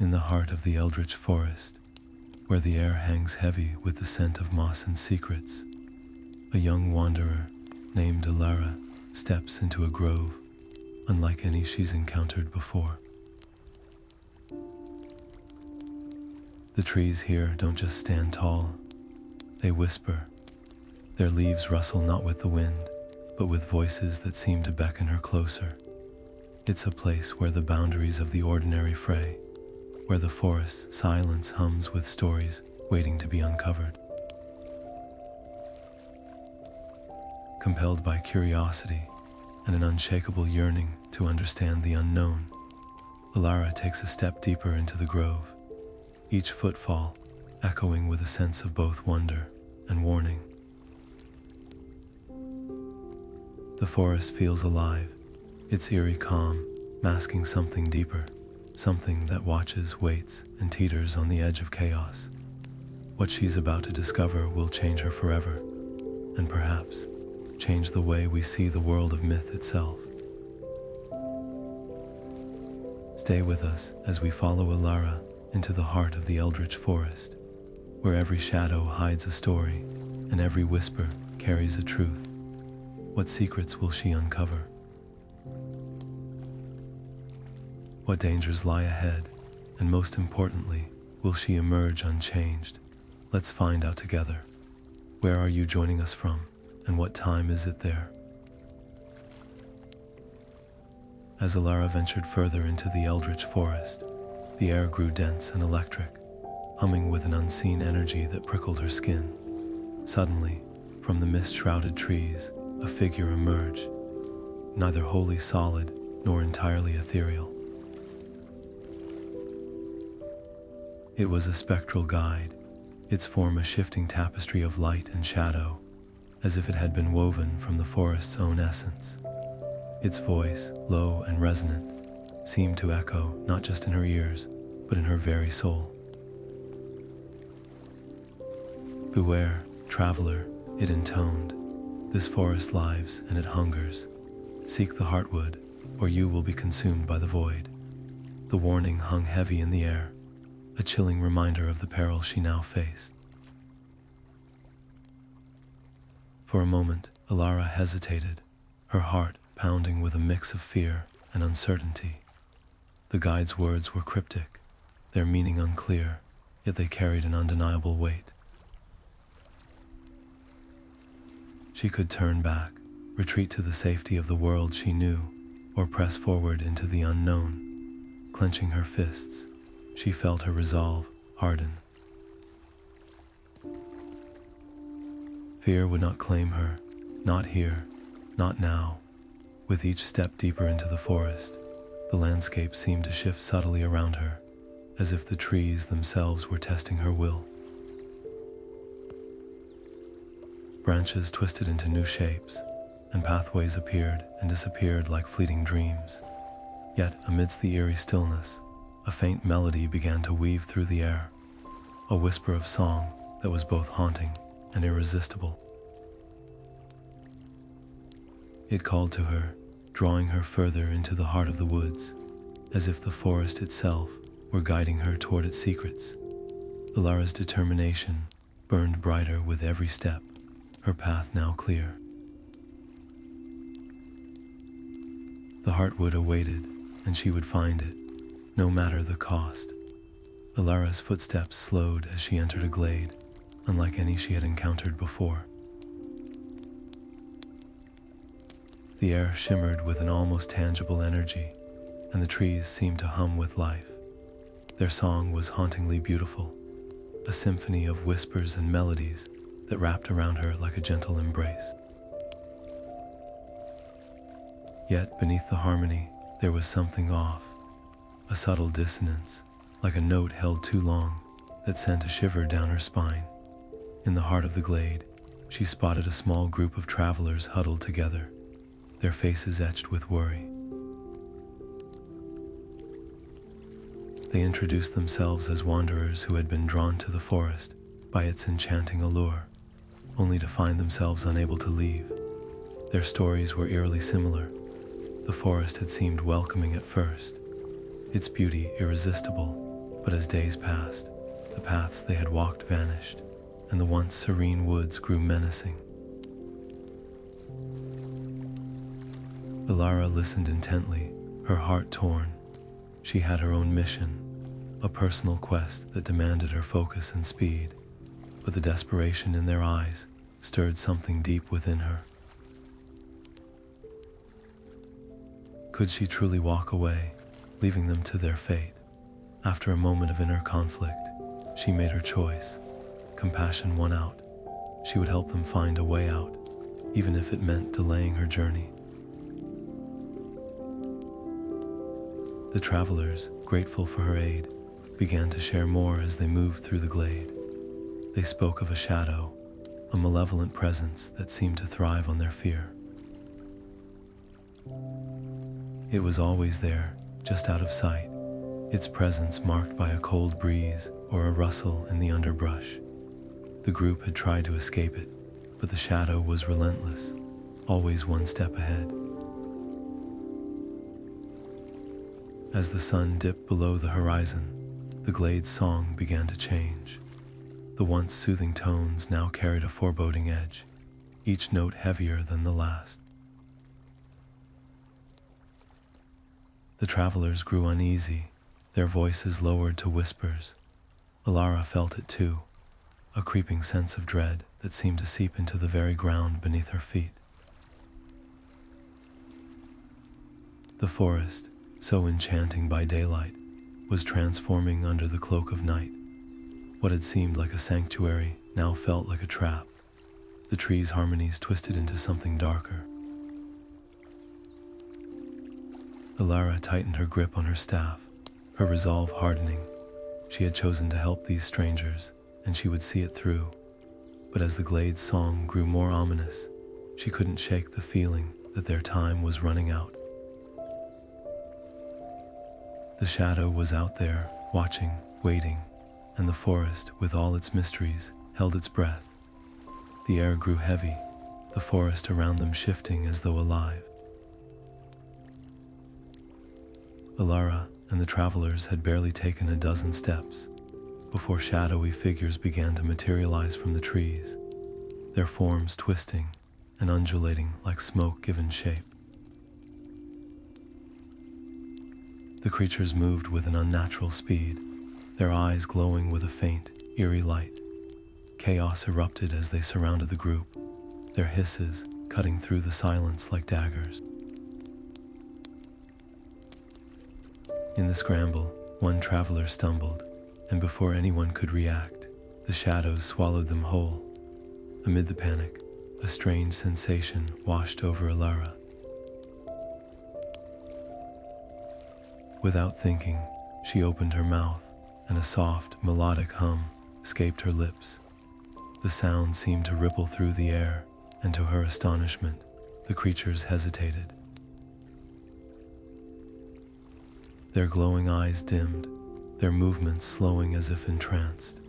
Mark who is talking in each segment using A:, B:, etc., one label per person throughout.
A: In the heart of the Eldritch Forest, where the air hangs heavy with the scent of moss and secrets, a young wanderer named Elara steps into a grove unlike any she's encountered before. The trees here don't just stand tall, they whisper. Their leaves rustle not with the wind, but with voices that seem to beckon her closer. It's a place where the boundaries of the ordinary fray, where the forest's silence hums with stories waiting to be uncovered. Compelled by curiosity and an unshakable yearning to understand the unknown, Elara takes a step deeper into the grove, each footfall echoing with a sense of both wonder and warning. The forest feels alive, its eerie calm masking something deeper, something that watches, waits, and teeters on the edge of chaos. What she's about to discover will change her forever, and perhaps change the way we see the world of myth itself. Stay with us as we follow Elara into the heart of the Eldritch Forest, where every shadow hides a story and every whisper carries a truth. What secrets will she uncover? What dangers lie ahead? And most importantly, will she emerge unchanged? Let's find out together. Where are you joining us from, and what time is it there? As Elara ventured further into the Eldritch Forest, the air grew dense and electric, humming with an unseen energy that prickled her skin. Suddenly, from the mist-shrouded trees, a figure emerged, neither wholly solid nor entirely ethereal. It was a spectral guide, its form a shifting tapestry of light and shadow, as if it had been woven from the forest's own essence. Its voice, low and resonant, seemed to echo not just in her ears, but in her very soul. "Beware, traveler," it intoned. "This forest lives and it hungers. Seek the Heartwood, or you will be consumed by the void." The warning hung heavy in the air, a chilling reminder of the peril she now faced. For a moment, Elara hesitated, her heart pounding with a mix of fear and uncertainty. The guide's words were cryptic, their meaning unclear, yet they carried an undeniable weight. She could turn back, retreat to the safety of the world she knew, or press forward into the unknown. Clenching her fists, she felt her resolve harden. Fear would not claim her, not here, not now. With each step deeper into the forest, the landscape seemed to shift subtly around her, as if the trees themselves were testing her will. Branches twisted into new shapes, and pathways appeared and disappeared like fleeting dreams. Yet, amidst the eerie stillness, a faint melody began to weave through the air, a whisper of song that was both haunting and irresistible. It called to her, drawing her further into the heart of the woods, as if the forest itself were guiding her toward its secrets. Elara's determination burned brighter with every step, her path now clear. The Heartwood awaited, and she would find it, no matter the cost. Elara's footsteps slowed as she entered a glade, unlike any she had encountered before. The air shimmered with an almost tangible energy, and the trees seemed to hum with life. Their song was hauntingly beautiful, a symphony of whispers and melodies that wrapped around her like a gentle embrace. Yet beneath the harmony, there was something off, a subtle dissonance, like a note held too long, that sent a shiver down her spine. In the heart of the glade, she spotted a small group of travelers huddled together, their faces etched with worry. They introduced themselves as wanderers who had been drawn to the forest by its enchanting allure, only to find themselves unable to leave. Their stories were eerily similar. The forest had seemed welcoming at first, its beauty irresistible, But as days passed, the paths they had walked vanished, and the once serene woods grew menacing. Elara listened intently, her heart torn. She had her own mission, a personal quest that demanded her focus and speed, but the desperation in their eyes stirred something deep within her. Could she truly walk away, leaving them to their fate? After a moment of inner conflict, she made her choice. Compassion won out. She would help them find a way out, even if it meant delaying her journey. The travelers, grateful for her aid, began to share more as they moved through the glade. They spoke of a shadow, a malevolent presence that seemed to thrive on their fear. It was always there, just out of sight, its presence marked by a cold breeze or a rustle in the underbrush. The group had tried to escape it, but the shadow was relentless, always one step ahead. As the sun dipped below the horizon, the Glade's song began to change. The once soothing tones now carried a foreboding edge, each note heavier than the last. The travelers grew uneasy, their voices lowered to whispers. Elara felt it too, a creeping sense of dread that seemed to seep into the very ground beneath her feet. The forest, so enchanting by daylight, was transforming under the cloak of night. What had seemed like a sanctuary now felt like a trap. The trees' harmonies twisted into something darker. Elara tightened her grip on her staff, her resolve hardening. She had chosen to help these strangers, and she would see it through. But as the Glade's song grew more ominous, she couldn't shake the feeling that their time was running out. The shadow was out there, watching, waiting, and the forest, with all its mysteries, held its breath. The air grew heavy, the forest around them shifting as though alive. Elara and the travelers had barely taken a dozen steps before shadowy figures began to materialize from the trees, their forms twisting and undulating like smoke given shape. The creatures moved with an unnatural speed, their eyes glowing with a faint, eerie light. Chaos erupted as they surrounded the group, their hisses cutting through the silence like daggers. In the scramble, one traveler stumbled, and before anyone could react, the shadows swallowed them whole. Amid the panic, a strange sensation washed over Elara. Without thinking, she opened her mouth, and a soft, melodic hum escaped her lips. The sound seemed to ripple through the air, and to her astonishment, the creatures hesitated. Their glowing eyes dimmed, their movements slowing as if entranced.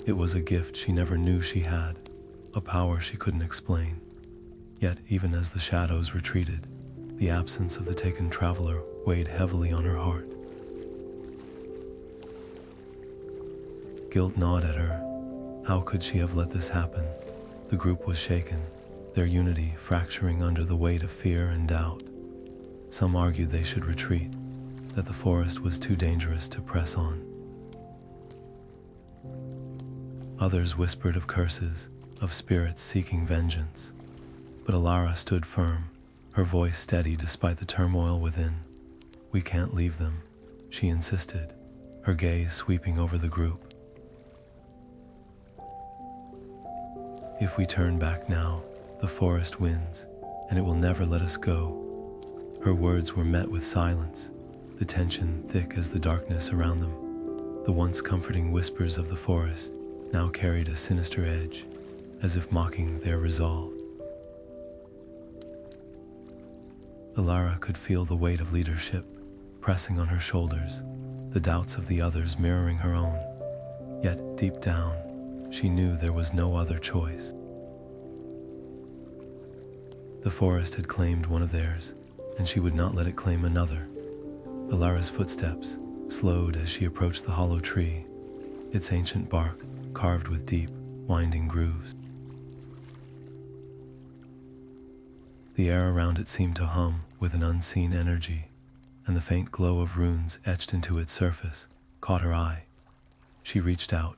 A: It was a gift she never knew she had, a power she couldn't explain. Yet even as the shadows retreated, the absence of the taken traveler weighed heavily on her heart. Guilt gnawed at her. How could she have let this happen? The group was shaken, their unity fracturing under the weight of fear and doubt. Some argued they should retreat, that the forest was too dangerous to press on. Others whispered of curses, of spirits seeking vengeance. But Elara stood firm, her voice steady despite the turmoil within. "We can't leave them," she insisted, her gaze sweeping over the group. "If we turn back now, the forest wins, and it will never let us go." Her words were met with silence, the tension thick as the darkness around them. The once comforting whispers of the forest now carried a sinister edge, as if mocking their resolve. Elara could feel the weight of leadership pressing on her shoulders, the doubts of the others mirroring her own. Yet, deep down, she knew there was no other choice. The forest had claimed one of theirs, and she would not let it claim another. Elara's footsteps, slowed as she approached the hollow tree, its ancient bark carved with deep, winding grooves. The air around it seemed to hum with an unseen energy, and the faint glow of runes etched into its surface caught her eye. She reached out,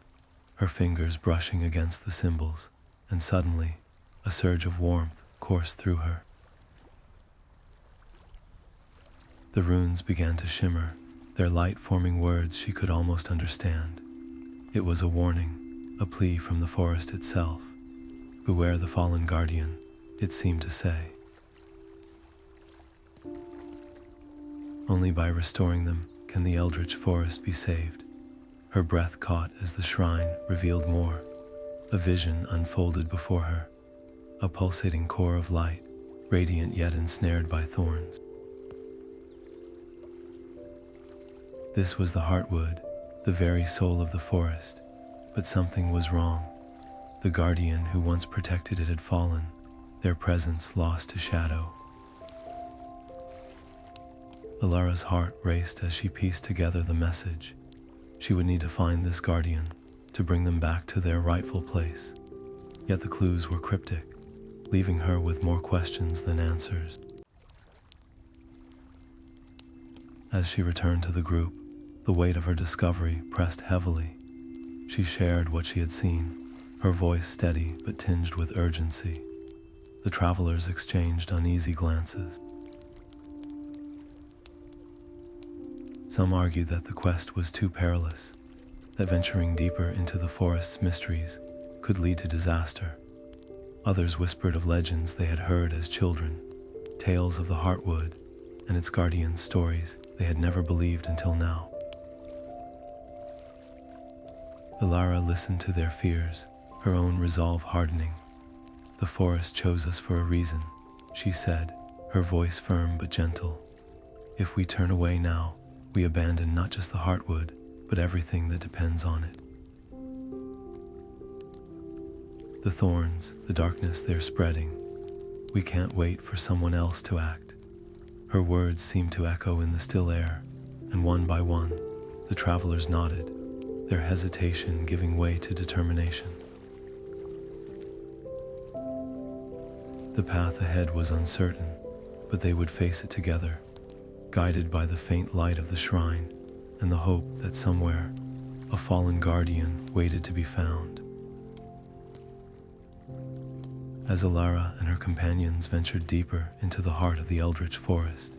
A: her fingers brushing against the symbols, and suddenly, a surge of warmth coursed through her. The runes began to shimmer, their light forming words she could almost understand. It was a warning, a plea from the forest itself. "Beware the fallen guardian," it seemed to say. Only by restoring them can the Eldritch Forest be saved. Her breath caught as the shrine revealed more. A vision unfolded before her, a pulsating core of light, radiant yet ensnared by thorns. This was the Heartwood, the very soul of the forest, but something was wrong. The guardian who once protected it had fallen, their presence lost to shadow. Elara's heart raced as she pieced together the message. She would need to find this guardian to bring them back to their rightful place. Yet the clues were cryptic, leaving her with more questions than answers. As she returned to the group, the weight of her discovery pressed heavily. She shared what she had seen, her voice steady but tinged with urgency. The travelers exchanged uneasy glances. Some argued that the quest was too perilous, that venturing deeper into the forest's mysteries could lead to disaster. Others whispered of legends they had heard as children, tales of the Heartwood and its guardians' stories they had never believed until now. Elara listened to their fears, her own resolve hardening. "The forest chose us for a reason," she said, her voice firm but gentle. "If we turn away now, we abandon not just the Heartwood, but everything that depends on it. The thorns, the darkness they're spreading. We can't wait for someone else to act." Her words seemed to echo in the still air, and one by one, the travelers nodded, their hesitation giving way to determination. The path ahead was uncertain, but they would face it together, guided by the faint light of the shrine and the hope that somewhere a fallen guardian waited to be found. As Elara and her companions ventured deeper into the heart of the Eldritch Forest,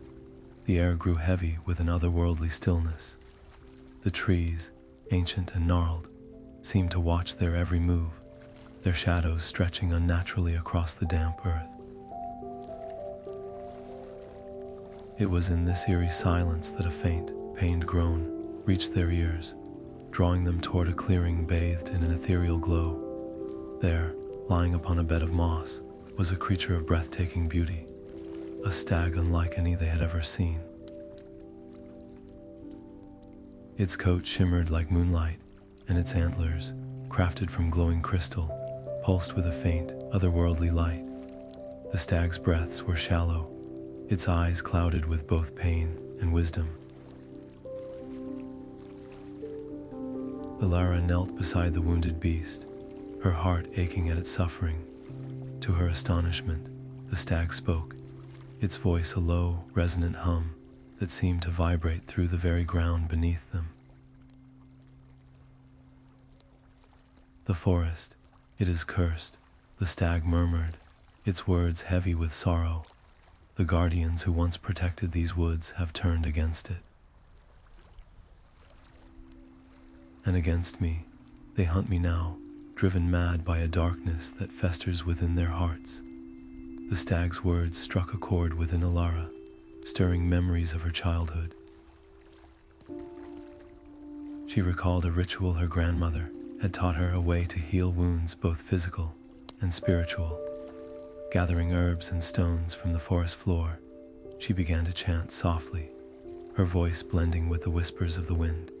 A: the air grew heavy with an otherworldly stillness. The trees, ancient and gnarled, seemed to watch their every move, their shadows stretching unnaturally across the damp earth. It was in this eerie silence that a faint, pained groan reached their ears, drawing them toward a clearing bathed in an ethereal glow. There, lying upon a bed of moss, was a creature of breathtaking beauty, a stag unlike any they had ever seen. Its coat shimmered like moonlight, and its antlers, crafted from glowing crystal, pulsed with a faint, otherworldly light. The stag's breaths were shallow, its eyes clouded with both pain and wisdom. Elara knelt beside the wounded beast, her heart aching at its suffering. To her astonishment, the stag spoke, its voice a low, resonant hum that seemed to vibrate through the very ground beneath them. "The forest, it is cursed," the stag murmured, its words heavy with sorrow. "The guardians who once protected these woods have turned against it. And against me, they hunt me now, driven mad by a darkness that festers within their hearts." The stag's words struck a chord within Elara, stirring memories of her childhood. She recalled a ritual her grandmother had taught her, a way to heal wounds both physical and spiritual. Gathering herbs and stones from the forest floor, she began to chant softly, her voice blending with the whispers of the wind.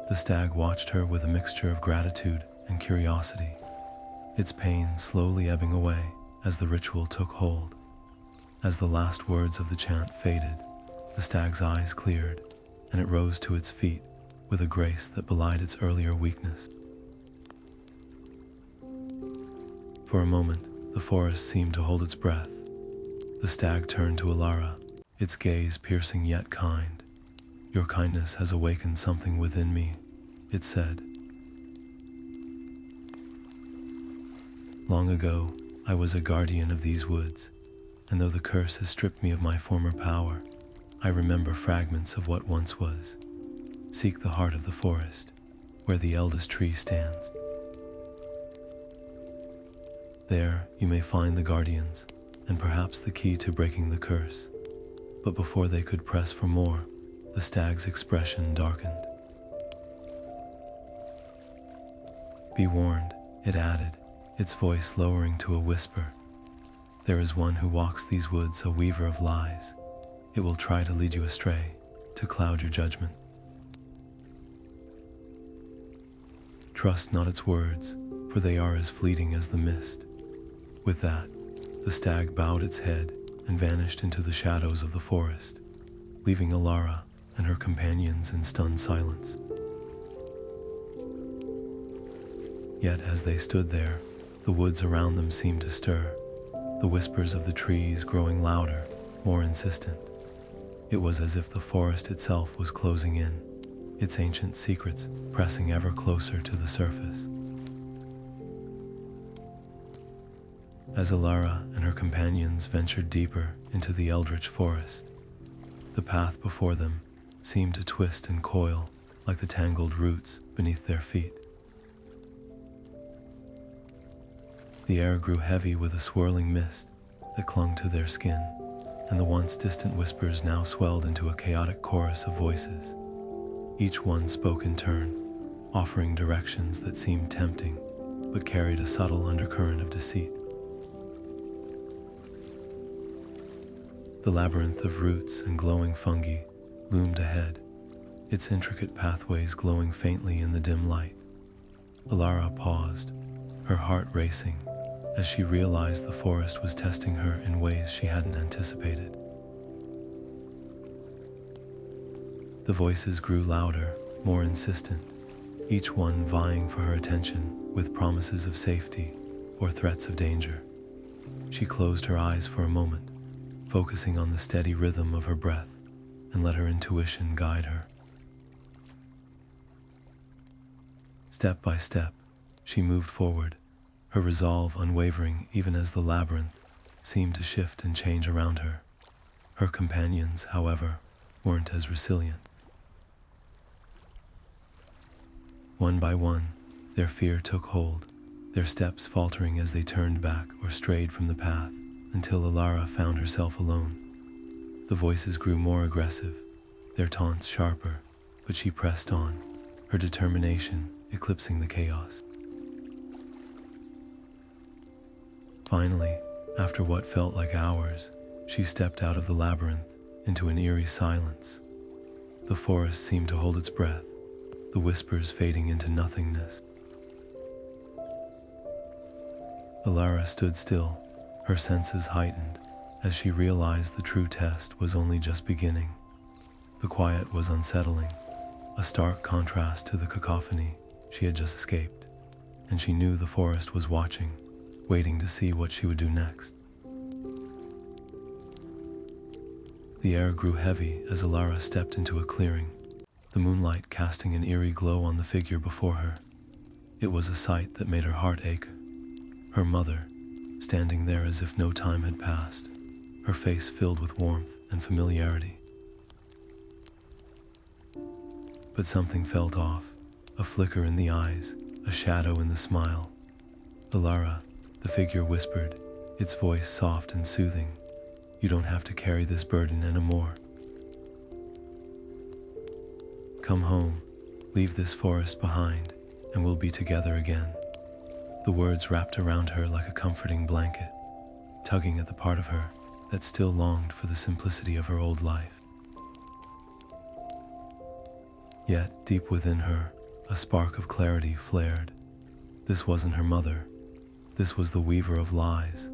A: The stag watched her with a mixture of gratitude and curiosity, its pain slowly ebbing away as the ritual took hold. As the last words of the chant faded, The stag's eyes cleared, and it rose to its feet with a grace that belied its earlier weakness. For a moment, the forest seemed to hold its breath. The stag turned to Elara, its gaze piercing yet kind. "Your kindness has awakened something within me," it said. "Long ago, I was a guardian of these woods, and though the curse has stripped me of my former power, I remember fragments of what once was. Seek the heart of the forest, where the eldest tree stands. There you may find the guardians, and perhaps the key to breaking the curse." But before they could press for more, the stag's expression darkened. "Be warned," it added, its voice lowering to a whisper. "There is one who walks these woods, a weaver of lies. It will try to lead you astray, to cloud your judgment. Trust not its words, for they are as fleeting as the mist." With that, the stag bowed its head and vanished into the shadows of the forest, leaving Elara and her companions in stunned silence. Yet as they stood there, the woods around them seemed to stir, the whispers of the trees growing louder, more insistent. It was as if the forest itself was closing in, its ancient secrets pressing ever closer to the surface. As Elara and her companions ventured deeper into the Eldritch Forest, the path before them seemed to twist and coil like the tangled roots beneath their feet. The air grew heavy with a swirling mist that clung to their skin, and the once distant whispers now swelled into a chaotic chorus of voices. Each one spoke in turn, offering directions that seemed tempting, but carried a subtle undercurrent of deceit. The labyrinth of roots and glowing fungi loomed ahead, its intricate pathways glowing faintly in the dim light. Elara paused, her heart racing, as she realized the forest was testing her in ways she hadn't anticipated. The voices grew louder, more insistent, each one vying for her attention with promises of safety or threats of danger. She closed her eyes for a moment, focusing on the steady rhythm of her breath, and let her intuition guide her. Step by step, she moved forward, her resolve unwavering even as the labyrinth seemed to shift and change around her. Her companions, however, weren't as resilient. One by one, their fear took hold, their steps faltering as they turned back or strayed from the path, until Elara found herself alone. The voices grew more aggressive, their taunts sharper, but she pressed on, her determination eclipsing the chaos. Finally, after what felt like hours, she stepped out of the labyrinth into an eerie silence. The forest seemed to hold its breath, the whispers fading into nothingness. Elara stood still, her senses heightened, as she realized the true test was only just beginning. The quiet was unsettling, a stark contrast to the cacophony she had just escaped, and she knew the forest was watching, waiting to see what she would do next. The air grew heavy as Elara stepped into a clearing, the moonlight casting an eerie glow on the figure before her. It was a sight that made her heart ache. Her mother, standing there as if no time had passed, her face filled with warmth and familiarity. But something felt off, a flicker in the eyes, a shadow in the smile. "Elara," the figure whispered, its voice soft and soothing. "You don't have to carry this burden anymore. Come home, leave this forest behind, and we'll be together again." The words wrapped around her like a comforting blanket, tugging at the part of her that still longed for the simplicity of her old life. Yet, deep within her, a spark of clarity flared. This wasn't her mother. This was the weaver of lies,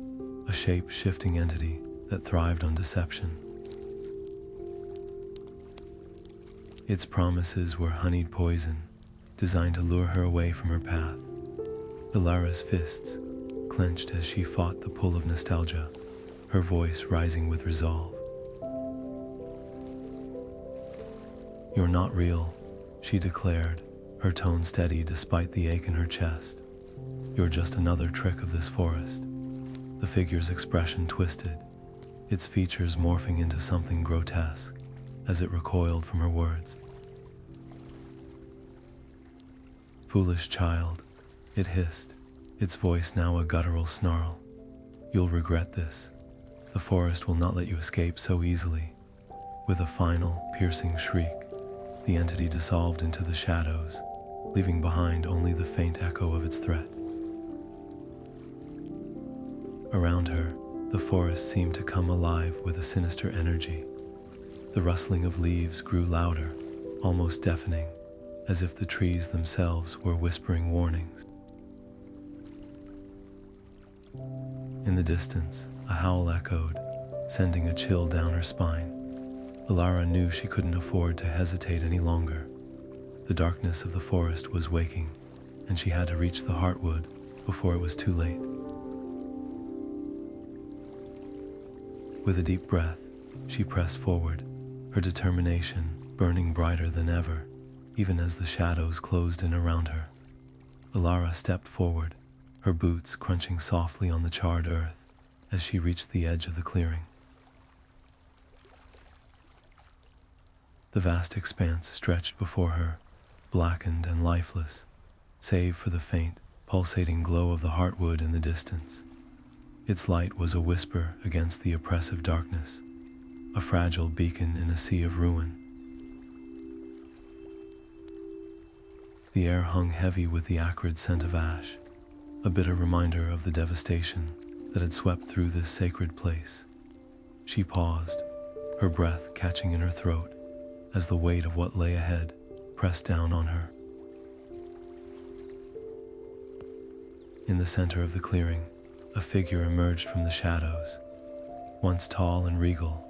A: a shape-shifting entity that thrived on deception. Its promises were honeyed poison, designed to lure her away from her path. Elara's fists clenched as she fought the pull of nostalgia, her voice rising with resolve. "You're not real," she declared, her tone steady despite the ache in her chest. "You're just another trick of this forest." The figure's expression twisted, its features morphing into something grotesque as it recoiled from her words. "Foolish child," it hissed, its voice now a guttural snarl. "You'll regret this. The forest will not let you escape so easily." With a final, piercing shriek, the entity dissolved into the shadows, leaving behind only the faint echo of its threat. Around her, the forest seemed to come alive with a sinister energy. The rustling of leaves grew louder, almost deafening, as if the trees themselves were whispering warnings. In the distance, a howl echoed, sending a chill down her spine. Elara knew she couldn't afford to hesitate any longer. The darkness of the forest was waking, and she had to reach the Heartwood before it was too late. With a deep breath, she pressed forward, her determination burning brighter than ever, even as the shadows closed in around her. Elara stepped forward, her boots crunching softly on the charred earth as she reached the edge of the clearing. The vast expanse stretched before her, blackened and lifeless, save for the faint, pulsating glow of the Heartwood in the distance. Its light was a whisper against the oppressive darkness, a fragile beacon in a sea of ruin. The air hung heavy with the acrid scent of ash, a bitter reminder of the devastation that had swept through this sacred place. She paused, her breath catching in her throat as the weight of what lay ahead pressed down on her. In the center of the clearing, a figure emerged from the shadows. Once tall and regal,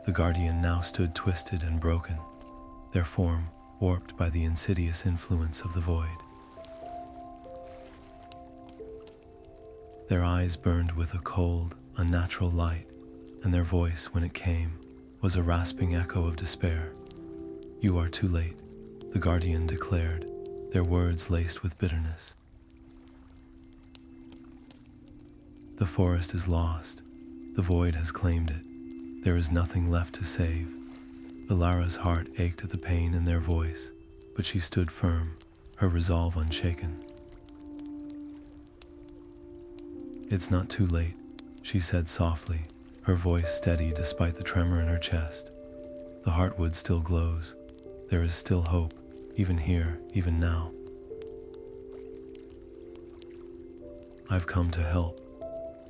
A: the guardian now stood twisted and broken, their form warped by the insidious influence of the void. Their eyes burned with a cold, unnatural light, and their voice, when it came, was a rasping echo of despair. "You are too late," the guardian declared, their words laced with bitterness. "The forest is lost. The void has claimed it. There is nothing left to save." Elara's heart ached at the pain in their voice, but she stood firm, her resolve unshaken. "It's not too late," she said softly, her voice steady despite the tremor in her chest. "The Heartwood still glows. There is still hope, even here, even now. I've come to help,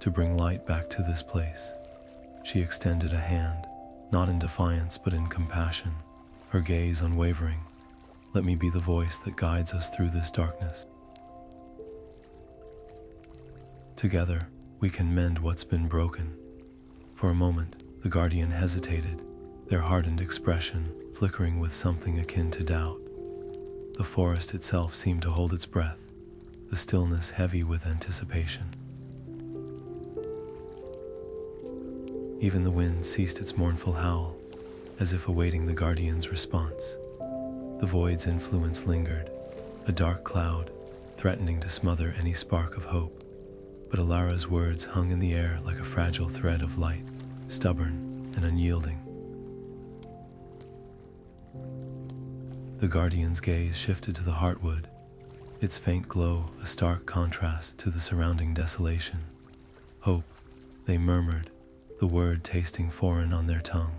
A: to bring light back to this place." She extended a hand, not in defiance but in compassion, her gaze unwavering. "Let me be the voice that guides us through this darkness. Together, we can mend what's been broken." For a moment, the guardian hesitated, their hardened expression flickering with something akin to doubt. The forest itself seemed to hold its breath, the stillness heavy with anticipation. Even the wind ceased its mournful howl, as if awaiting the guardian's response. The void's influence lingered, a dark cloud, threatening to smother any spark of hope. But Elara's words hung in the air like a fragile thread of light, stubborn and unyielding. The guardian's gaze shifted to the Heartwood, its faint glow a stark contrast to the surrounding desolation. "Hope," they murmured, the word tasting foreign on their tongue.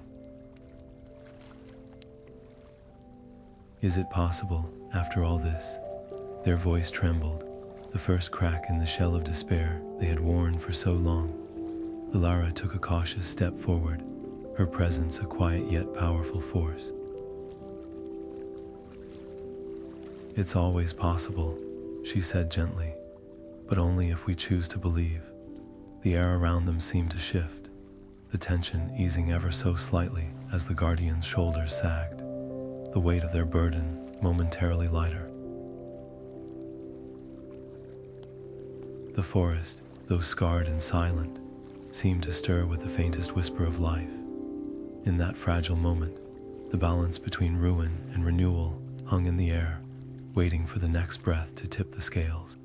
A: "Is it possible, after all this?" Their voice trembled, the first crack in the shell of despair they had worn for so long. Elara took a cautious step forward, her presence a quiet yet powerful force. "It's always possible," she said gently, "but only if we choose to believe." The air around them seemed to shift, the tension easing ever so slightly as the guardian's shoulders sagged. the weight of their burden momentarily lighter. The forest, though scarred and silent, seemed to stir with the faintest whisper of life. In that fragile moment, the balance between ruin and renewal hung in the air, waiting for the next breath to tip the scales.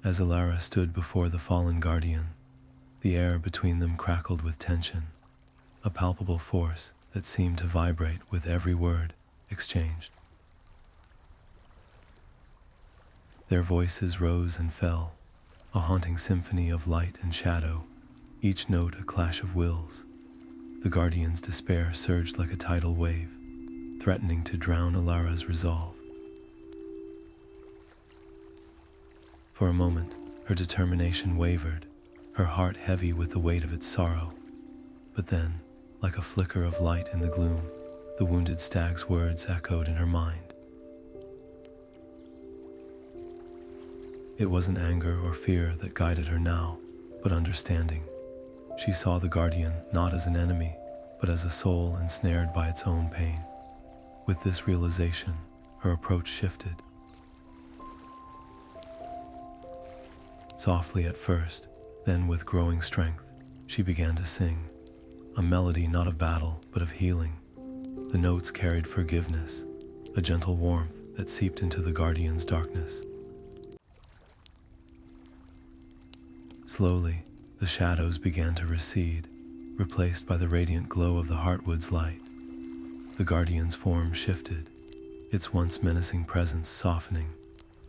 A: As Elara stood before the fallen guardian, the air between them crackled with tension, a palpable force that seemed to vibrate with every word exchanged. Their voices rose and fell, a haunting symphony of light and shadow, each note a clash of wills. The guardian's despair surged like a tidal wave, threatening to drown Elara's resolve. For a moment, her determination wavered, her heart heavy with the weight of its sorrow. But then, like a flicker of light in the gloom, the wounded stag's words echoed in her mind. It wasn't anger or fear that guided her now, but understanding. She saw the guardian not as an enemy, but as a soul ensnared by its own pain. With this realization, her approach shifted. Softly at first, then with growing strength, she began to sing, a melody not of battle, but of healing. The notes carried forgiveness, a gentle warmth that seeped into the guardian's darkness. Slowly, the shadows began to recede, replaced by the radiant glow of the Heartwood's light. The guardian's form shifted, its once menacing presence softening,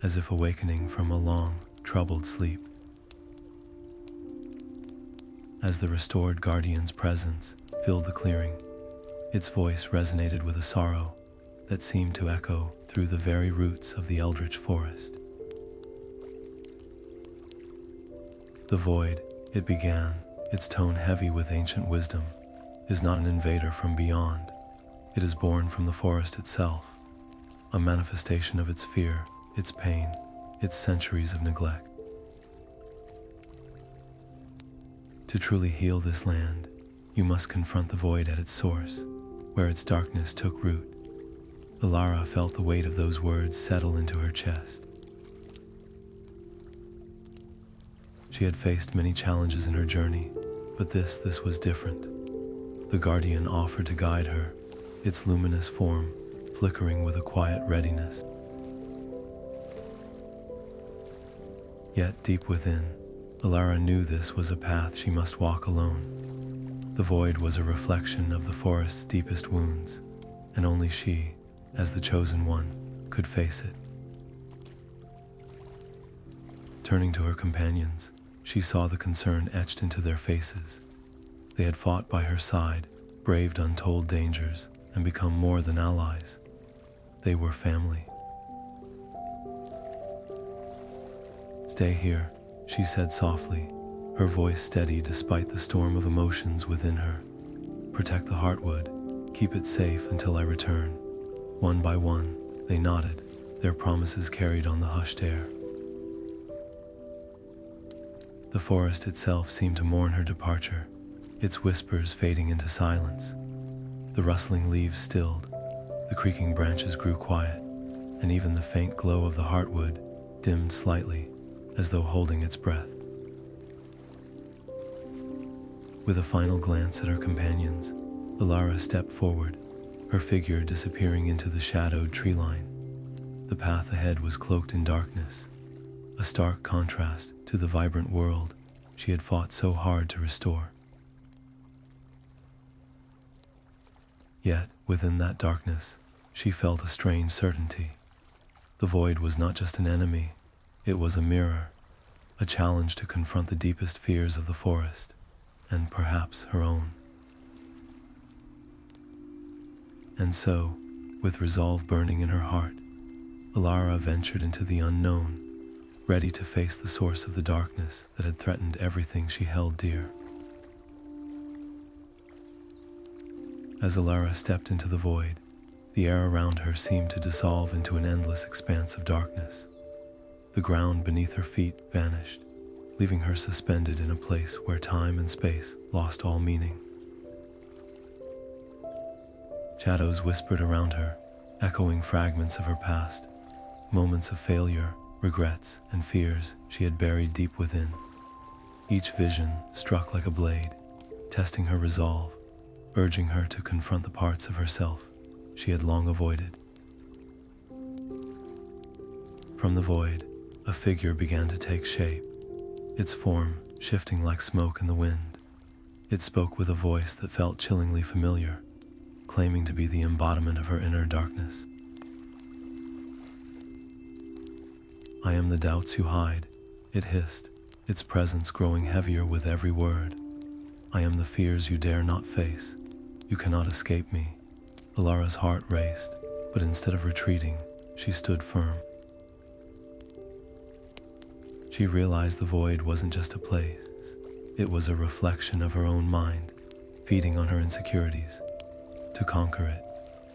A: as if awakening from a long, troubled sleep. As the restored guardian's presence filled the clearing, its voice resonated with a sorrow that seemed to echo through the very roots of the Eldritch Forest. The void, it began, its tone heavy with ancient wisdom, is not an invader from beyond. It is born from the forest itself, a manifestation of its fear, its pain, its centuries of neglect. To truly heal this land, you must confront the void at its source, where its darkness took root. Elara felt the weight of those words settle into her chest. She had faced many challenges in her journey, but this was different. The guardian offered to guide her, its luminous form flickering with a quiet readiness. Yet deep within, Elara knew this was a path she must walk alone. The void was a reflection of the forest's deepest wounds, and only she, as the chosen one, could face it. Turning to her companions, she saw the concern etched into their faces. They had fought by her side, braved untold dangers, and become more than allies. They were family. "Stay here," she said softly, her voice steady despite the storm of emotions within her. "Protect the Heartwood, keep it safe until I return." One by one, they nodded, their promises carried on the hushed air. The forest itself seemed to mourn her departure, its whispers fading into silence. The rustling leaves stilled, the creaking branches grew quiet, and even the faint glow of the Heartwood dimmed slightly, as though holding its breath. With a final glance at her companions, Elara stepped forward, her figure disappearing into the shadowed tree line. The path ahead was cloaked in darkness, a stark contrast to the vibrant world she had fought so hard to restore. Yet, within that darkness, she felt a strange certainty. The void was not just an enemy, it was a mirror, a challenge to confront the deepest fears of the forest, and perhaps her own. And so, with resolve burning in her heart, Elara ventured into the unknown, ready to face the source of the darkness that had threatened everything she held dear. As Elara stepped into the void, the air around her seemed to dissolve into an endless expanse of darkness. The ground beneath her feet vanished, leaving her suspended in a place where time and space lost all meaning. Shadows whispered around her, echoing fragments of her past, moments of failure, regrets, and fears she had buried deep within. Each vision struck like a blade, testing her resolve, urging her to confront the parts of herself she had long avoided. From the void, a figure began to take shape, its form shifting like smoke in the wind. It spoke with a voice that felt chillingly familiar, claiming to be the embodiment of her inner darkness. "I am the doubts you hide," it hissed, its presence growing heavier with every word. "I am the fears you dare not face. You cannot escape me." Elara's heart raced, but instead of retreating, she stood firm. She realized the void wasn't just a place, it was a reflection of her own mind, feeding on her insecurities. To conquer it,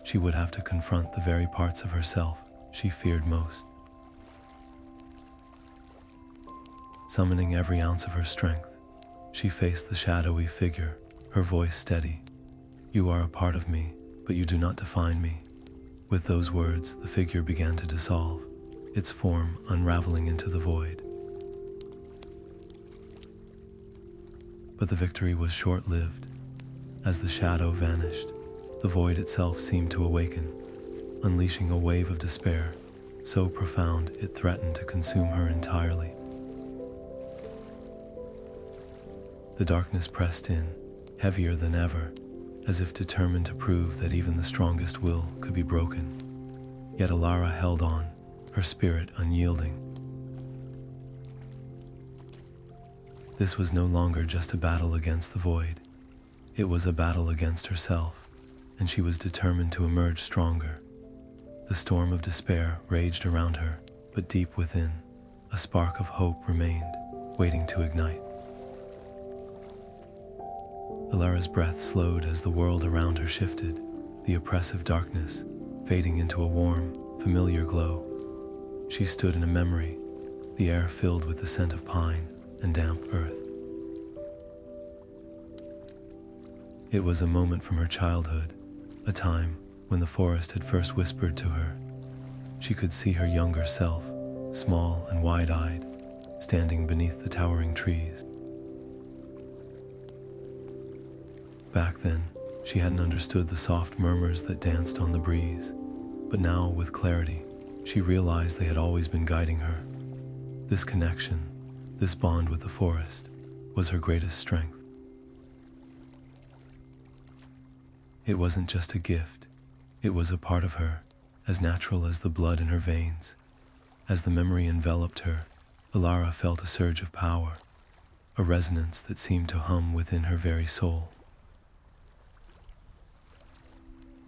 A: she would have to confront the very parts of herself she feared most. Summoning every ounce of her strength, she faced the shadowy figure, her voice steady. "You are a part of me, but you do not define me." With those words, the figure began to dissolve, its form unraveling into the void. But the victory was short-lived. As the shadow vanished, the void itself seemed to awaken, unleashing a wave of despair, so profound it threatened to consume her entirely. The darkness pressed in, heavier than ever, as if determined to prove that even the strongest will could be broken. Yet Elara held on, her spirit unyielding. This was no longer just a battle against the void. It was a battle against herself, and she was determined to emerge stronger. The storm of despair raged around her, but deep within, a spark of hope remained, waiting to ignite. Elara's breath slowed as the world around her shifted, the oppressive darkness fading into a warm, familiar glow. She stood in a memory, the air filled with the scent of pine and damp earth. It was a moment from her childhood, a time when the forest had first whispered to her. She could see her younger self, small and wide-eyed, standing beneath the towering trees. Back then, she hadn't understood the soft murmurs that danced on the breeze, but now, with clarity, she realized they had always been guiding her. This connection, this bond with the forest, was her greatest strength. It wasn't just a gift, it was a part of her, as natural as the blood in her veins. As the memory enveloped her, Elara felt a surge of power, a resonance that seemed to hum within her very soul.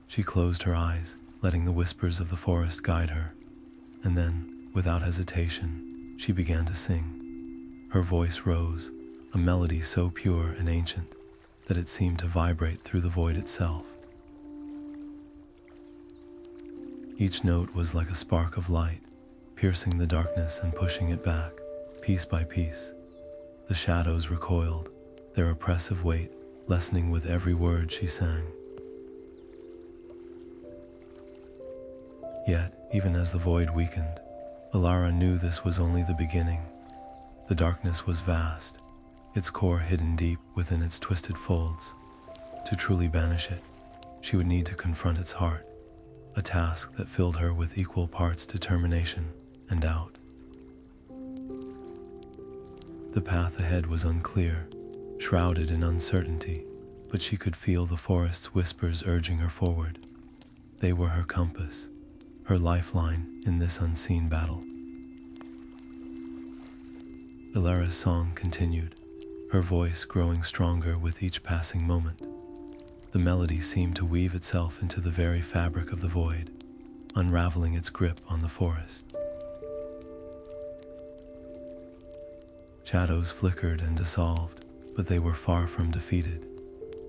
A: She closed her eyes, letting the whispers of the forest guide her, and then, without hesitation, she began to sing. Her voice rose, a melody so pure and ancient that it seemed to vibrate through the void itself. Each note was like a spark of light, piercing the darkness and pushing it back, piece by piece. The shadows recoiled, their oppressive weight lessening with every word she sang. Yet, even as the void weakened, Elara knew this was only the beginning. The darkness was vast, its core hidden deep within its twisted folds. To truly banish it, she would need to confront its heart, a task that filled her with equal parts determination and doubt. The path ahead was unclear, shrouded in uncertainty, but she could feel the forest's whispers urging her forward. They were her compass, her lifeline in this unseen battle. Elara's song continued, her voice growing stronger with each passing moment. The melody seemed to weave itself into the very fabric of the void, unraveling its grip on the forest. Shadows flickered and dissolved, but they were far from defeated.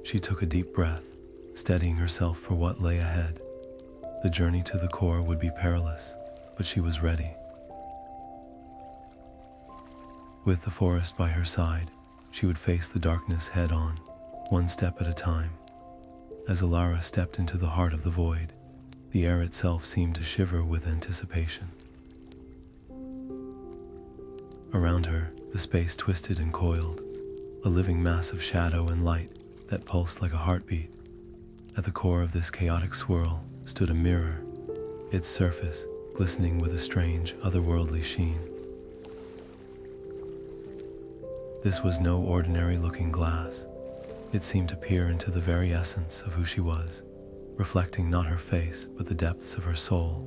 A: She took a deep breath, steadying herself for what lay ahead. The journey to the core would be perilous, but she was ready. With the forest by her side, she would face the darkness head-on, one step at a time. As Elara stepped into the heart of the void, the air itself seemed to shiver with anticipation. Around her, the space twisted and coiled, a living mass of shadow and light that pulsed like a heartbeat. At the core of this chaotic swirl stood a mirror, its surface glistening with a strange, otherworldly sheen. This was no ordinary-looking glass. It seemed to peer into the very essence of who she was, reflecting not her face but the depths of her soul.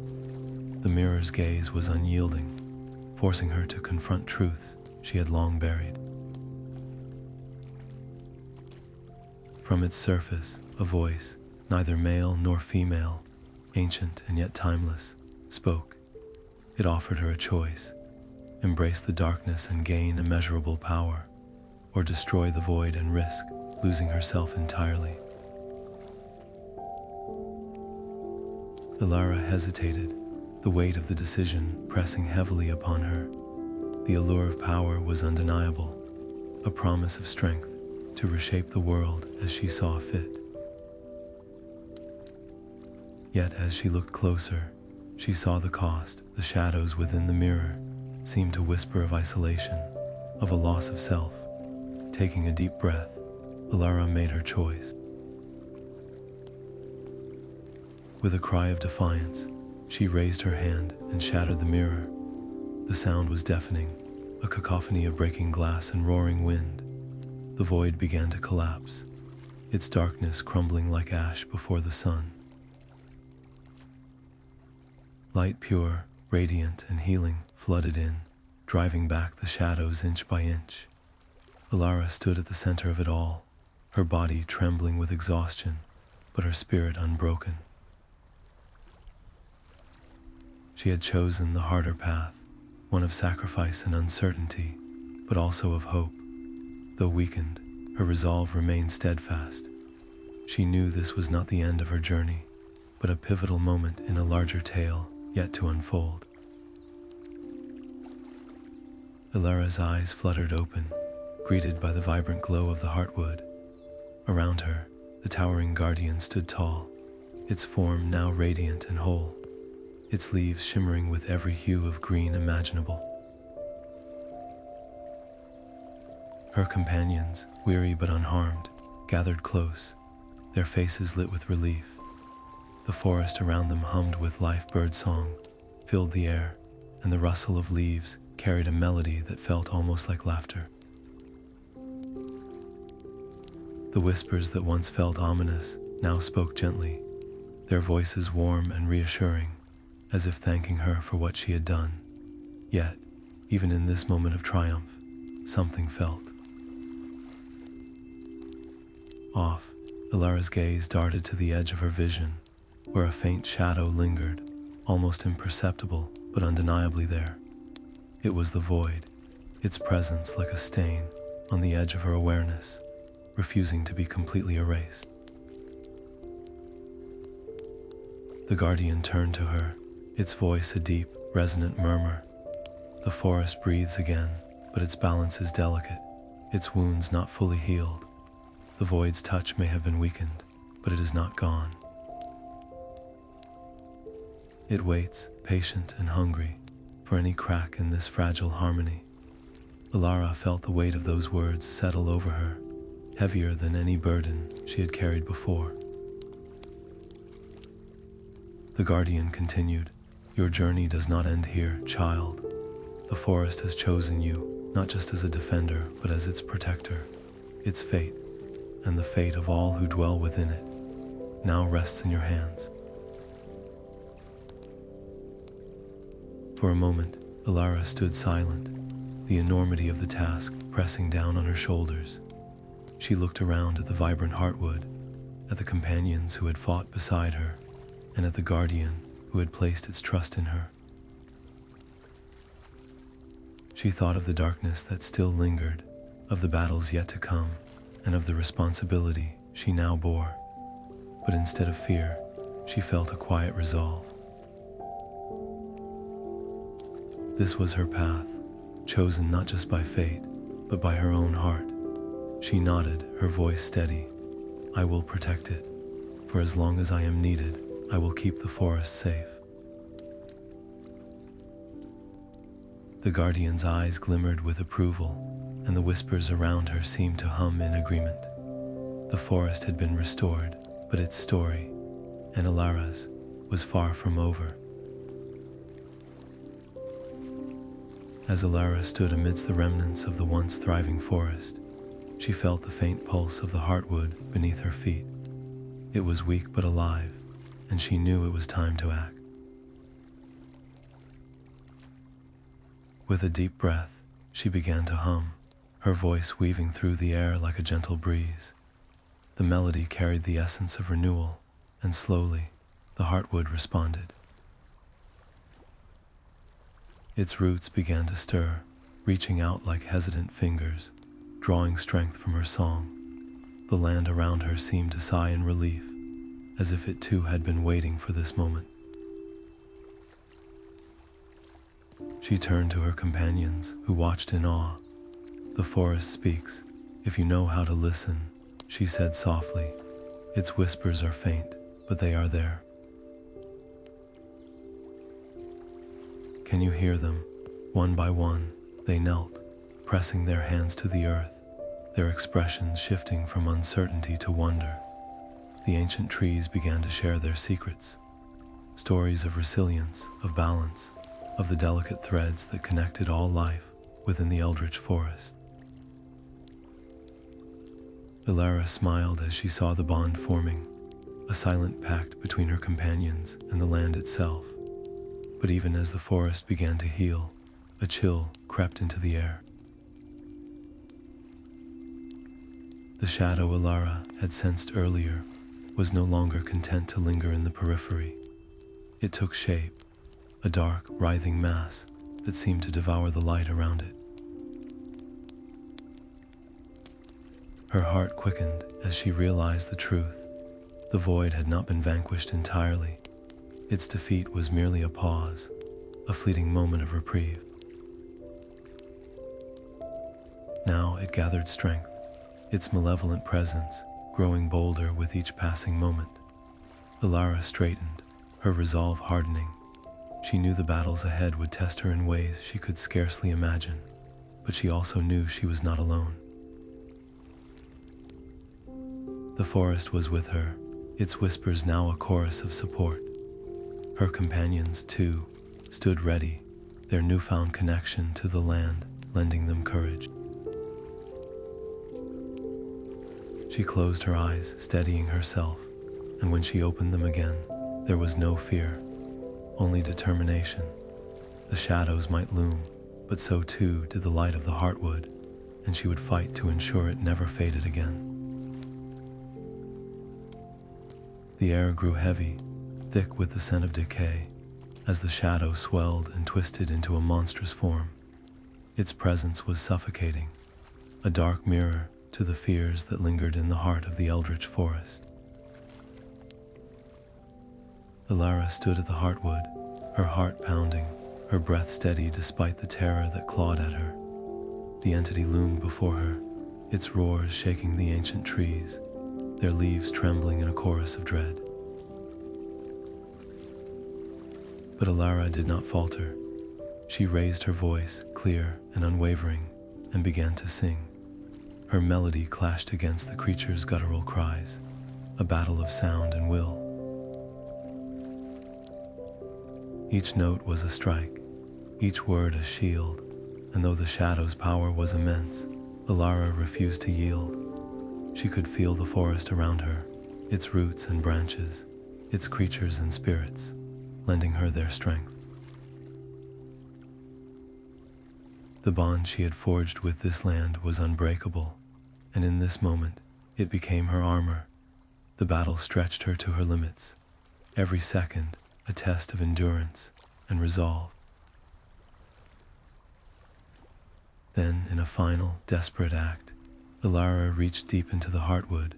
A: The mirror's gaze was unyielding, forcing her to confront truths she had long buried. From its surface, a voice, neither male nor female, ancient and yet timeless, spoke. It offered her a choice: embrace the darkness and gain immeasurable power, or destroy the void and risk losing herself entirely. Elara hesitated, the weight of the decision pressing heavily upon her. The allure of power was undeniable, a promise of strength to reshape the world as she saw fit. Yet as she looked closer, she saw the cost. The shadows within the mirror seemed to whisper of isolation, of a loss of self. Taking a deep breath, Elara made her choice. With a cry of defiance, she raised her hand and shattered the mirror. The sound was deafening, a cacophony of breaking glass and roaring wind. The void began to collapse, its darkness crumbling like ash before the sun. Light pure, radiant, and healing flooded in, driving back the shadows inch by inch. Elara stood at the center of it all, her body trembling with exhaustion, but her spirit unbroken. She had chosen the harder path, one of sacrifice and uncertainty, but also of hope. Though weakened, her resolve remained steadfast. She knew this was not the end of her journey, but a pivotal moment in a larger tale yet to unfold. Elara's eyes fluttered open, greeted by the vibrant glow of the Heartwood. Around her, the towering guardian stood tall, its form now radiant and whole, its leaves shimmering with every hue of green imaginable. Her companions, weary but unharmed, gathered close, their faces lit with relief. The forest around them hummed with life birdsong, filled the air, and the rustle of leaves carried a melody that felt almost like laughter. The whispers that once felt ominous now spoke gently, their voices warm and reassuring, as if thanking her for what she had done. Yet, even in this moment of triumph, something felt off. Elara's gaze darted to the edge of her vision, where a faint shadow lingered, almost imperceptible but undeniably there. It was the void, its presence like a stain on the edge of her awareness, refusing to be completely erased. The guardian turned to her, its voice a deep, resonant murmur. The forest breathes again, but its balance is delicate, its wounds not fully healed. The void's touch may have been weakened, but it is not gone. It waits, patient and hungry, for any crack in this fragile harmony. Elara felt the weight of those words settle over her, heavier than any burden she had carried before. The guardian continued, "Your journey does not end here, child. The forest has chosen you, not just as a defender, but as its protector. Its fate, and the fate of all who dwell within it, now rests in your hands." For a moment, Elara stood silent, the enormity of the task pressing down on her shoulders. She looked around at the vibrant Heartwood, at the companions who had fought beside her, and at the guardian who had placed its trust in her. She thought of the darkness that still lingered, of the battles yet to come, and of the responsibility she now bore. But instead of fear, she felt a quiet resolve. This was her path, chosen not just by fate, but by her own heart. She nodded, her voice steady. "I will protect it. For as long as I am needed, I will keep the forest safe. The guardian's eyes glimmered with approval, and the whispers around her seemed to hum in agreement. The forest had been restored, but its story, and Elara's, was far from over. As Elara stood amidst the remnants of the once thriving forest, she felt the faint pulse of the Heartwood beneath her feet. It was weak but alive, and she knew it was time to act. With a deep breath, she began to hum, her voice weaving through the air like a gentle breeze. The melody carried the essence of renewal, and slowly, the Heartwood responded. Its roots began to stir, reaching out like hesitant fingers, drawing strength from her song. The land around her seemed to sigh in relief, as if it too had been waiting for this moment. She turned to her companions, who watched in awe. "The forest speaks, if you know how to listen," she said softly. "Its whispers are faint, but they are there. Can you hear them?" One by one, they knelt, pressing their hands to the earth, their expressions shifting from uncertainty to wonder. The ancient trees began to share their secrets, stories of resilience, of balance, of the delicate threads that connected all life within the Eldritch Forest. Elara smiled as she saw the bond forming, a silent pact between her companions and the land itself. But even as the forest began to heal, a chill crept into the air. The shadow Elara had sensed earlier was no longer content to linger in the periphery. It took shape, a dark, writhing mass that seemed to devour the light around it. Her heart quickened as she realized the truth. The void had not been vanquished entirely. Its defeat was merely a pause, a fleeting moment of reprieve. Now it gathered strength, its malevolent presence growing bolder with each passing moment. Elara straightened, her resolve hardening. She knew the battles ahead would test her in ways she could scarcely imagine, but she also knew she was not alone. The forest was with her, its whispers now a chorus of support. Her companions, too, stood ready, their newfound connection to the land lending them courage. She closed her eyes, steadying herself, and when she opened them again, there was no fear, only determination. The shadows might loom, but so too did the light of the Heartwood, and she would fight to ensure it never faded again. The air grew heavy, thick with the scent of decay, as the shadow swelled and twisted into a monstrous form. Its presence was suffocating, a dark mirror to the fears that lingered in the heart of the Eldritch Forest. Elara stood at the Heartwood, her heart pounding, her breath steady despite the terror that clawed at her. The entity loomed before her, its roars shaking the ancient trees, their leaves trembling in a chorus of dread. But Elara did not falter. She raised her voice, clear and unwavering, and began to sing. Her melody clashed against the creature's guttural cries, a battle of sound and will. Each note was a strike, each word a shield, and though the shadow's power was immense, Elara refused to yield. She could feel the forest around her, its roots and branches, its creatures and spirits, lending her their strength. The bond she had forged with this land was unbreakable, and in this moment, it became her armor. The battle stretched her to her limits, every second a test of endurance and resolve. Then, in a final, desperate act, Elara reached deep into the Heartwood,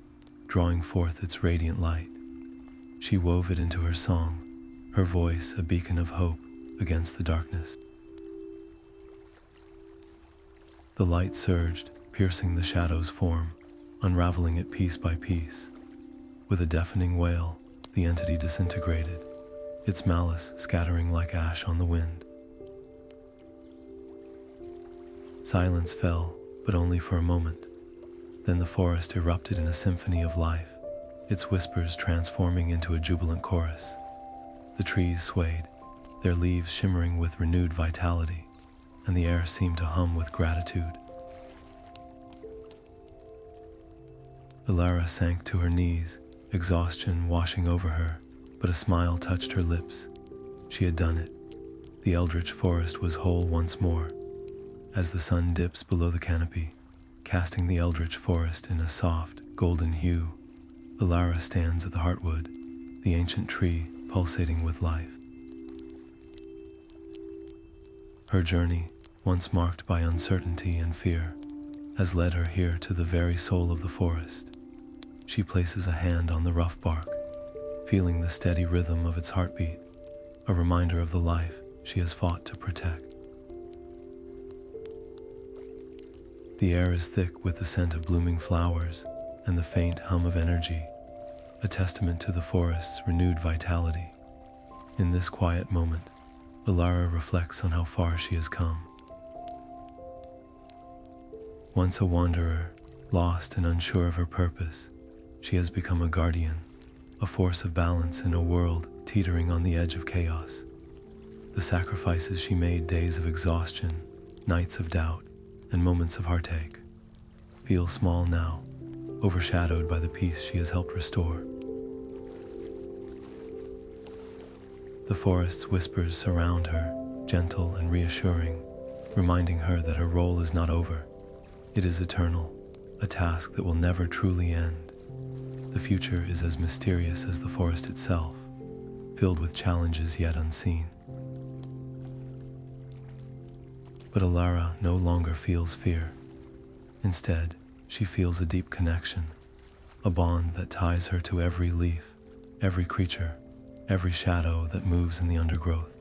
A: drawing forth its radiant light. She wove it into her song, her voice a beacon of hope against the darkness. The light surged, piercing the shadow's form, unraveling it piece by piece. With a deafening wail, the entity disintegrated, its malice scattering like ash on the wind. Silence fell, but only for a moment. Then the forest erupted in a symphony of life, its whispers transforming into a jubilant chorus. The trees swayed, their leaves shimmering with renewed vitality, and the air seemed to hum with gratitude. Elara sank to her knees, exhaustion washing over her, but a smile touched her lips. She had done it. The Eldritch Forest was whole once more. As the sun dips below the canopy, casting the Eldritch Forest in a soft, golden hue, Elara stands at the Heartwood, the ancient tree pulsating with life. Her journey, once marked by uncertainty and fear, has led her here to the very soul of the forest. She places a hand on the rough bark, feeling the steady rhythm of its heartbeat, a reminder of the life she has fought to protect. The air is thick with the scent of blooming flowers and the faint hum of energy, a testament to the forest's renewed vitality. In this quiet moment, Elara reflects on how far she has come. Once a wanderer, lost and unsure of her purpose, she has become a guardian, a force of balance in a world teetering on the edge of chaos. The sacrifices she made, days of exhaustion, nights of doubt, and moments of heartache, feel small now, overshadowed by the peace she has helped restore. The forest's whispers surround her, gentle and reassuring, reminding her that her role is not over. It is eternal, a task that will never truly end. The future is as mysterious as the forest itself, filled with challenges yet unseen. But Elara no longer feels fear. Instead, she feels a deep connection, a bond that ties her to every leaf, every creature, every shadow that moves in the undergrowth.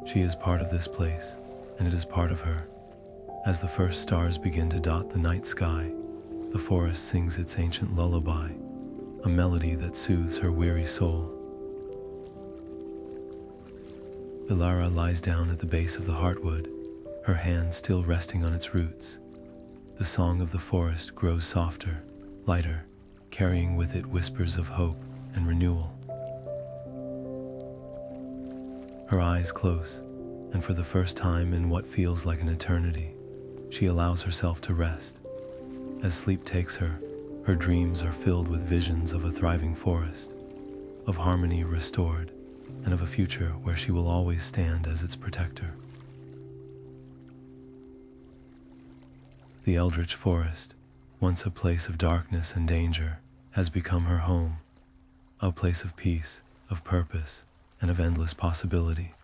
A: She is part of this place, and it is part of her. As the first stars begin to dot the night sky, the forest sings its ancient lullaby, a melody that soothes her weary soul. Elara lies down at the base of the Heartwood, her hand still resting on its roots. The song of the forest grows softer, lighter, carrying with it whispers of hope and renewal. Her eyes close, and for the first time in what feels like an eternity, she allows herself to rest. As sleep takes her, her dreams are filled with visions of a thriving forest, of harmony restored, and of a future where she will always stand as its protector. The Eldritch Forest, once a place of darkness and danger, has become her home, a place of peace, of purpose, and of endless possibility.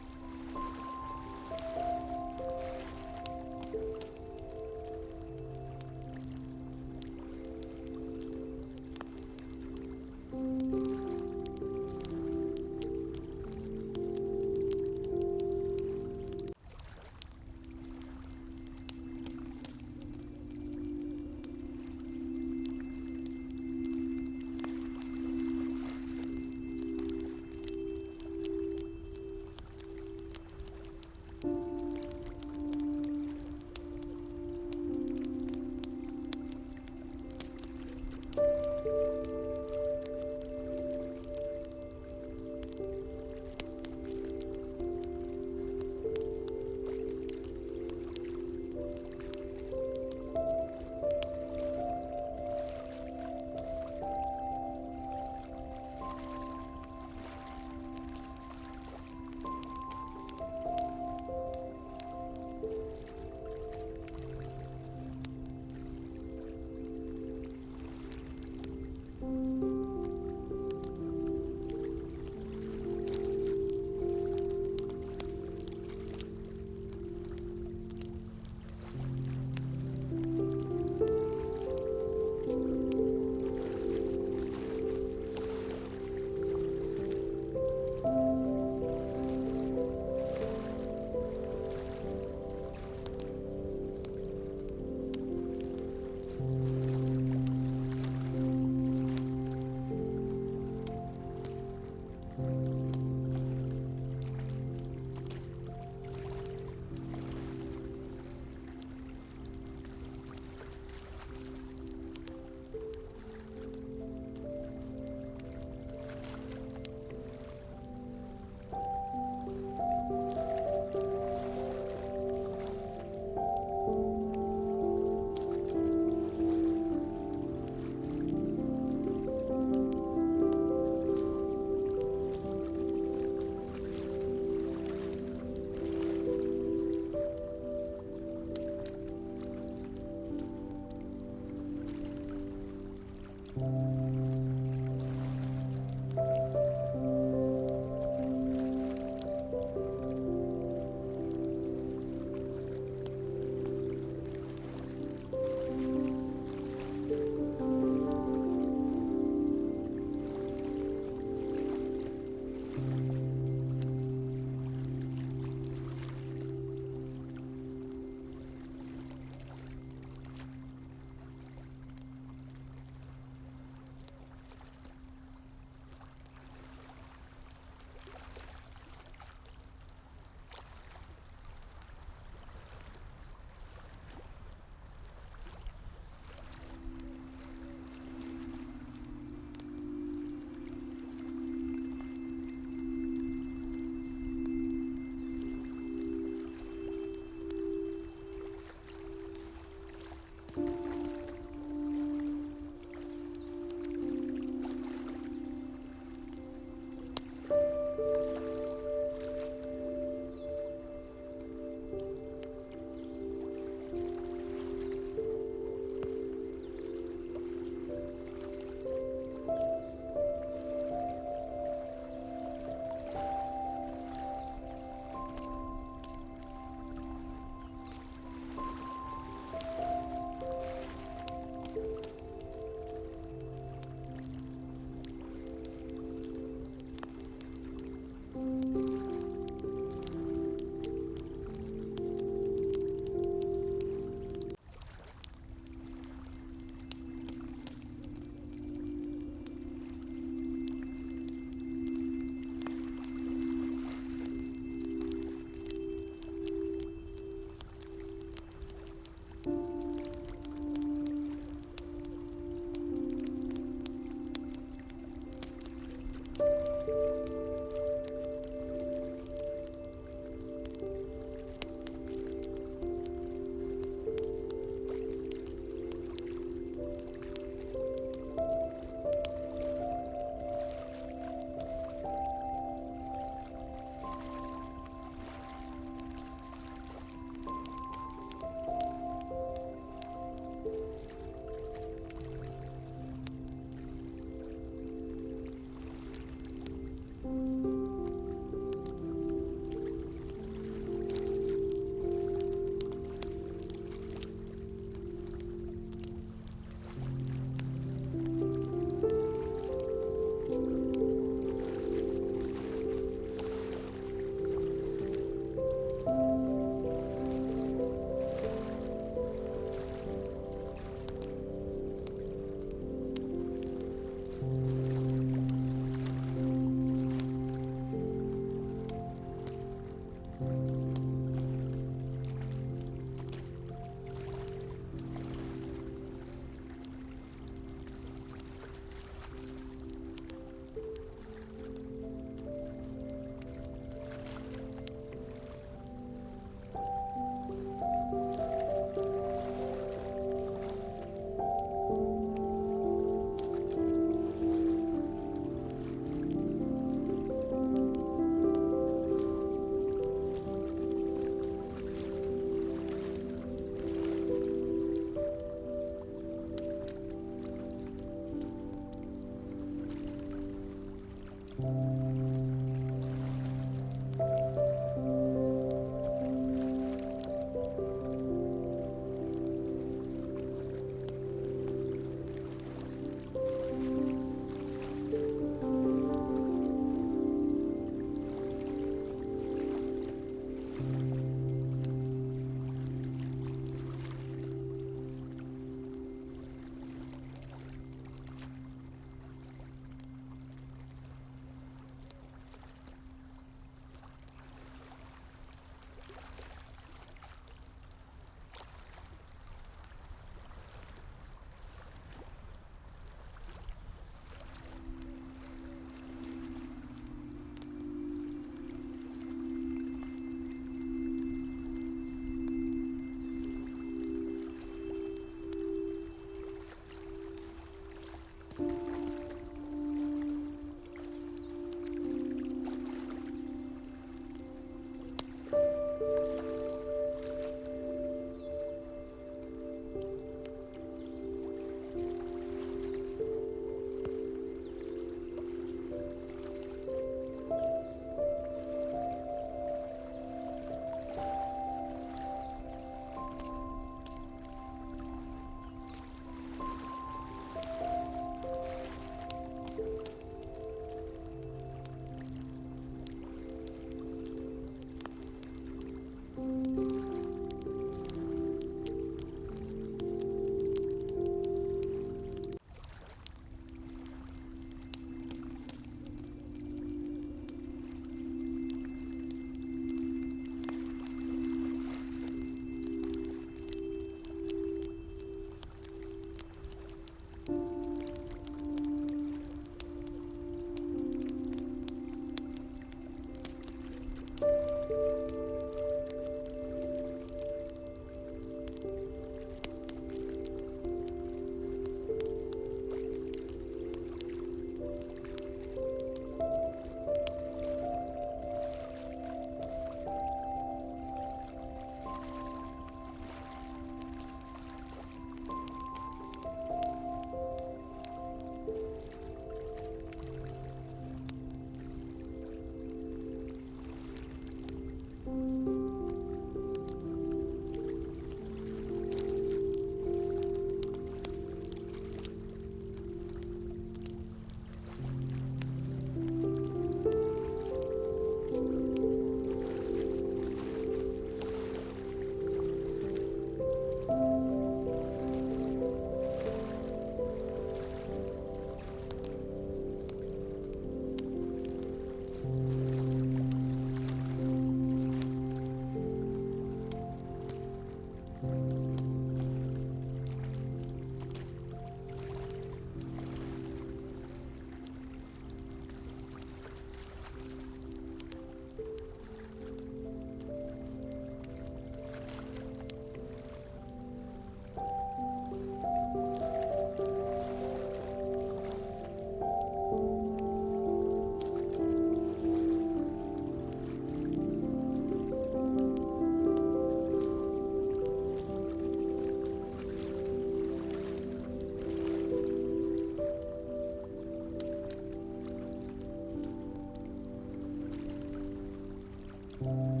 A: Thank